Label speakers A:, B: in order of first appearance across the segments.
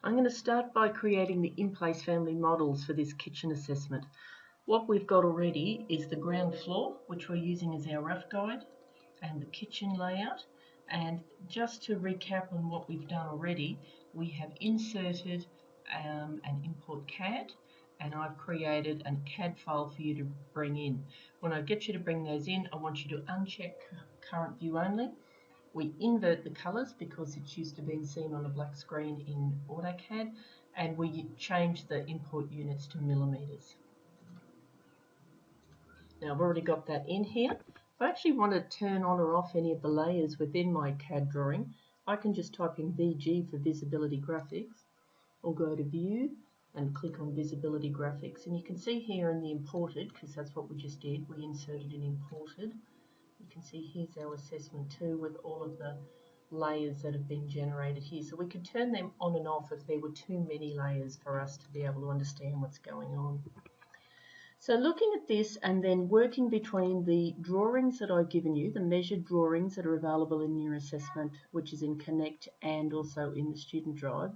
A: I'm going to start by creating the Inplace family models for this kitchen assessment. What we've got already is the ground floor, which we're using as our rough guide, and the kitchen layout. And just to recap on what we've done already, we have inserted an import CAD, and I've created a CAD file for you to bring in. When I get you to bring those in, I want you to uncheck current view only. We invert the colours because it's used to being seen on a black screen in AutoCAD, and we change the import units to millimetres. Now I've already got that in here. If I actually want to turn on or off any of the layers within my CAD drawing, I can just type in VG for Visibility Graphics, or go to View and click on Visibility Graphics. And you can see here in the Imported, because that's what we just did, we inserted an Imported. You can see here's our assessment too with all of the layers that have been generated here. So we could turn them on and off if there were too many layers for us to be able to understand what's going on. So looking at this and then working between the drawings that I've given you, the measured drawings that are available in your assessment, which is in Connect and also in the Student Drive,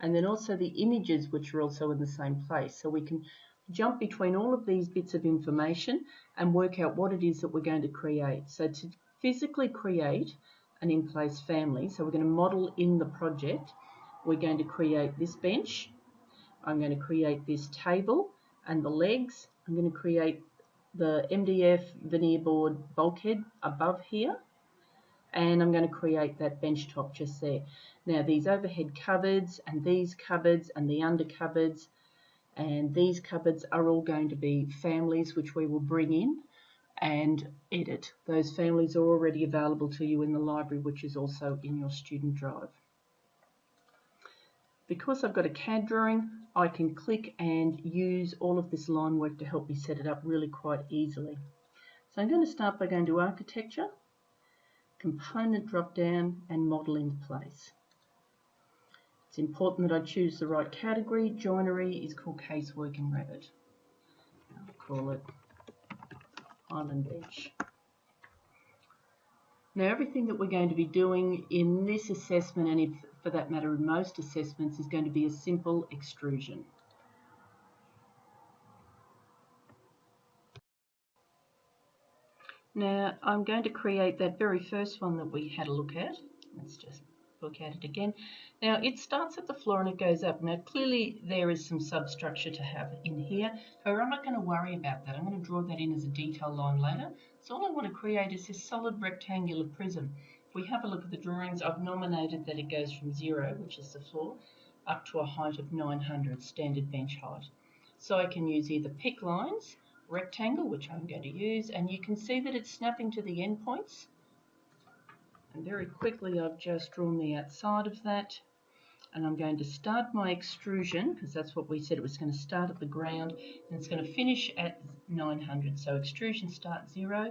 A: and then also the images which are also in the same place. So we can jump between all of these bits of information and work out what it is that we're going to create. So to physically create an in-place family, so we're going to model in the project, we're going to create this bench, I'm going to create this table and the legs, I'm going to create the MDF veneer board bulkhead above here, and I'm going to create that bench top just there. Now these overhead cupboards and these cupboards and the under cupboards and these cupboards are all going to be families which we will bring in and edit. Those families are already available to you in the library, which is also in your Student Drive. Because I've got a CAD drawing, I can click and use all of this line work to help me set it up really quite easily. So I'm going to start by going to Architecture, Component drop down and Model into Place. It's important that I choose the right category. Joinery is called Casework in Revit. I'll call it Island Bench. Now everything that we're going to be doing in this assessment, and for that matter in most assessments, is going to be a simple extrusion. Now I'm going to create that very first one that we had a look at. Let's just look at it again. Now it starts at the floor and it goes up. Now clearly there is some substructure to have in here. However, I'm not going to worry about that. I'm going to draw that in as a detail line later. So all I want to create is this solid rectangular prism. If we have a look at the drawings, I've nominated that it goes from 0, which is the floor, up to a height of 900, standard bench height. So I can use either pick lines, rectangle, which I'm going to use, and you can see that it's snapping to the endpoints. And very quickly I've just drawn the outside of that, and I'm going to start my extrusion because that's what we said it was going to start at the ground and it's going to finish at 900. So extrusion starts 0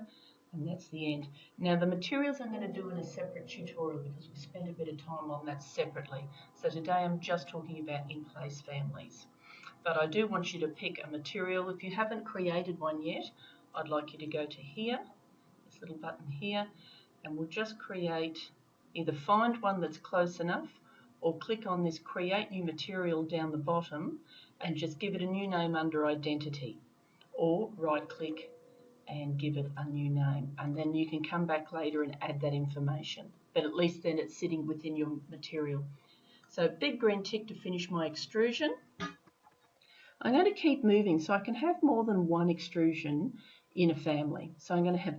A: and that's the end. Now the materials I'm going to do in a separate tutorial because we spent a bit of time on that separately. So today I'm just talking about in-place families. But I do want you to pick a material. If you haven't created one yet, I'd like you to go to here, this little button here, and we'll just create, either find one that's close enough or click on this create new material down the bottom and just give it a new name under identity, or right click and give it a new name, and then you can come back later and add that information, but at least then it's sitting within your material. So big green tick to finish my extrusion. I'm going to keep moving so I can have more than one extrusion in a family. So I'm going to have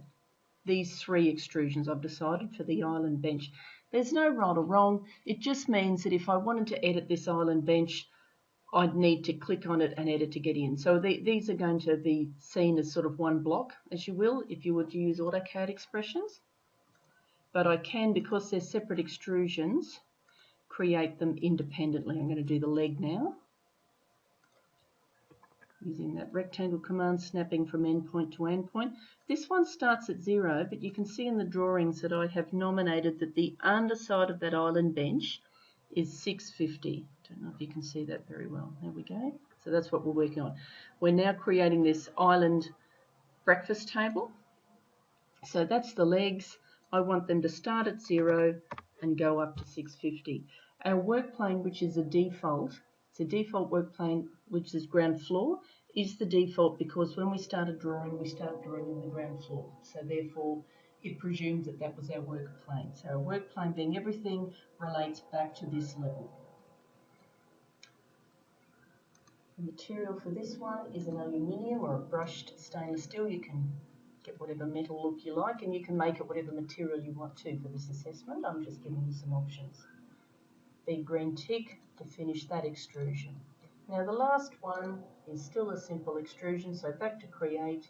A: these 3 extrusions I've decided for the island bench. There's no right or wrong. It just means that if I wanted to edit this island bench, I'd need to click on it and edit to get in. So these are going to be seen as sort of one block, as you will, if you were to use AutoCAD expressions. But I can, because they're separate extrusions, create them independently. I'm going to do the leg now, using that rectangle command, snapping from endpoint to endpoint. This one starts at 0, but you can see in the drawings that I have nominated that the underside of that island bench is 650. Don't know if you can see that very well. There we go. So that's what we're working on. We're now creating this island breakfast table. So that's the legs. I want them to start at 0 and go up to 650. Our work plane, which is a default, it's a default work plane which is ground floor, is the default because when we started drawing in the ground floor. So therefore it presumes that that was our work plane. So our work plane being everything relates back to this level. The material for this one is an aluminium or a brushed stainless steel. You can get whatever metal look you like, and you can make it whatever material you want to for this assessment. I'm just giving you some options. Big green tick to finish that extrusion. Now the last one is still a simple extrusion, so back to create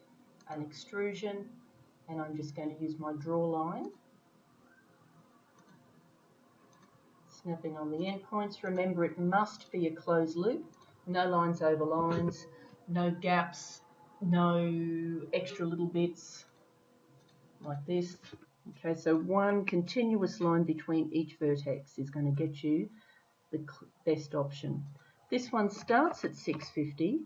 A: an extrusion, and I'm just going to use my draw line. Snapping on the endpoints. Remember, it must be a closed loop. No lines over lines, no gaps, no extra little bits like this. Okay, so one continuous line between each vertex is going to get you the best option. This one starts at 650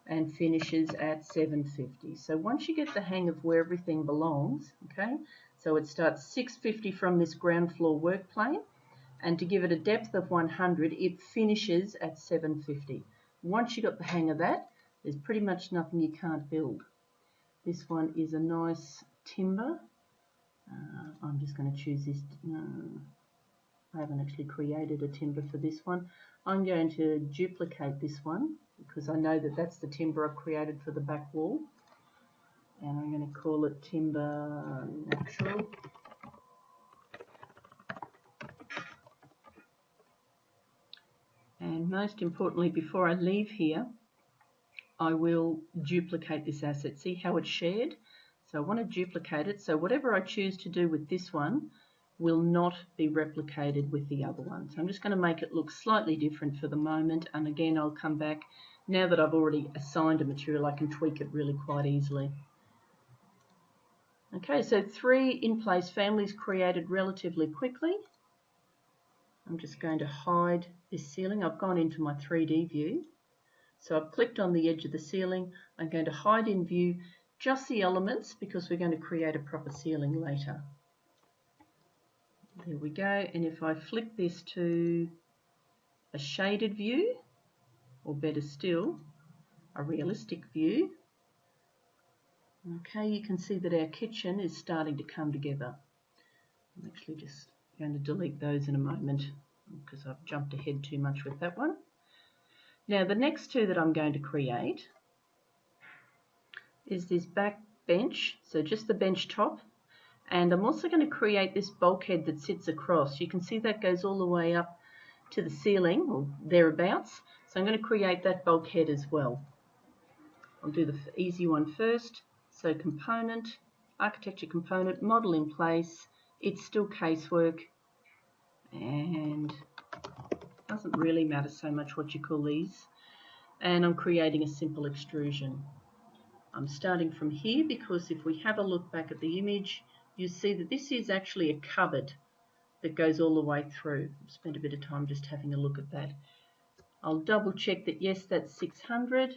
A: and finishes at 750. So once you get the hang of where everything belongs, okay, so it starts 650 from this ground floor work plane, and to give it a depth of 100, it finishes at 750. Once you got the hang of that, there's pretty much nothing you can't build. This one is a nice timber. I'm just going to choose this. I haven't actually created a timber for this one. I'm going to duplicate this one because I know that that's the timber I've created for the back wall. And I'm going to call it timber natural. And most importantly, before I leave here, I will duplicate this asset. See how it's shared? So I want to duplicate it. So whatever I choose to do with this one will not be replicated with the other one. So I'm just going to make it look slightly different for the moment. And again, I'll come back. Now that I've already assigned a material, I can tweak it really quite easily. Okay, so 3 in-place families created relatively quickly. I'm just going to hide this ceiling. I've gone into my 3D view. So I've clicked on the edge of the ceiling. I'm going to hide in view just the elements because we're going to create a proper ceiling later. There we go. And if I flick this to a shaded view, or better still, a realistic view, okay, you can see that our kitchen is starting to come together. I'm actually just going to delete those in a moment because I've jumped ahead too much with that one. Now the next 2 that I'm going to create is this back bench, so just the bench top, and I'm also going to create this bulkhead that sits across. You can see that goes all the way up to the ceiling or thereabouts, so I'm going to create that bulkhead as well. I'll do the easy one first. So component, architecture component, model in place. It's still casework, and it doesn't really matter so much what you call these. And I'm creating a simple extrusion. I'm starting from here because if we have a look back at the image, you see that this is actually a cupboard that goes all the way through. I've spent a bit of time just having a look at that. I'll double check that yes, that's 600.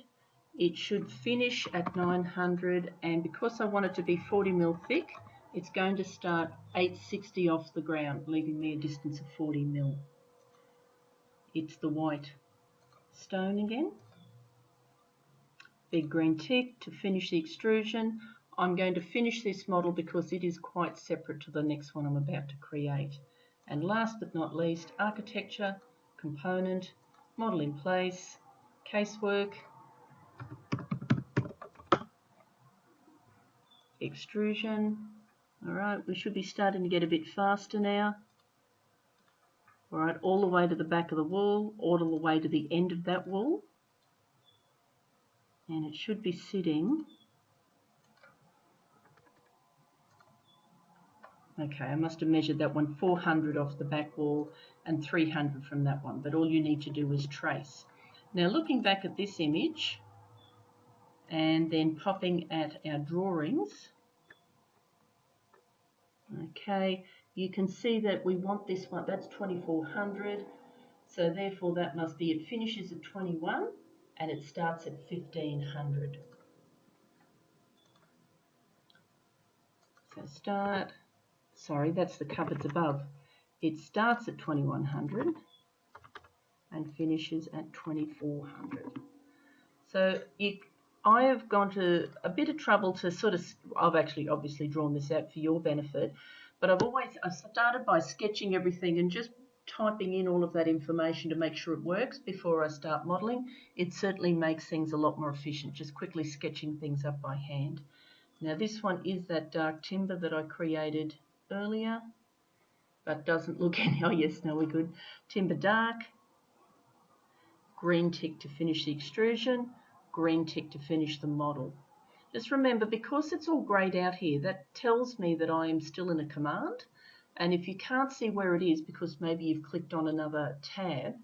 A: It should finish at 900, and because I want it to be 40 mil thick, it's going to start 860 off the ground, leaving me a distance of 40 mil. It's the white stone again. Big green tick to finish the extrusion. I'm going to finish this model because it is quite separate to the next one I'm about to create. And last but not least, architecture, component, model in place, casework, extrusion. Alright, we should be starting to get a bit faster now. Alright, all the way to the back of the wall, all the way to the end of that wall. And it should be sitting. Okay, I must have measured that one 400 off the back wall and 300 from that one, but all you need to do is trace. Now looking back at this image and then popping at our drawings, okay, you can see that we want this one, that's 2400, so therefore that must be, it finishes at 21 and it starts at 1500. So start, sorry, that's the cupboards above. It starts at 2100 and finishes at 2400. So I have gone to a bit of trouble to sort of, I've actually obviously drawn this out for your benefit, but I've started by sketching everything and just typing in all of that information to make sure it works before I start modelling. It certainly makes things a lot more efficient, just quickly sketching things up by hand. Now this one is that dark timber that I created earlier, but doesn't look any, oh yes, no, we're good. Timber dark, green tick to finish the extrusion, green tick to finish the model. Just remember, because it's all greyed out here, that tells me that I am still in a command. And if you can't see where it is because maybe you've clicked on another tab,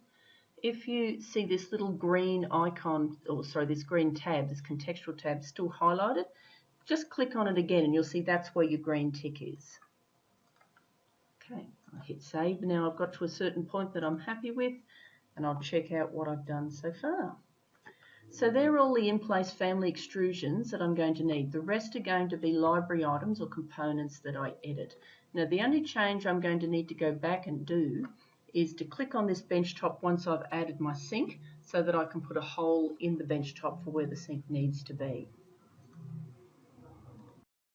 A: if you see this little green icon, or sorry, this green tab, this contextual tab still highlighted, just click on it again and you'll see that's where your green tick is. Okay, I hit save. Now I've got to a certain point that I'm happy with, and I'll check out what I've done so far. So they're all the in-place family extrusions that I'm going to need. The rest are going to be library items or components that I edit. Now the only change I'm going to need to go back and do is to click on this bench top once I've added my sink so that I can put a hole in the bench top for where the sink needs to be.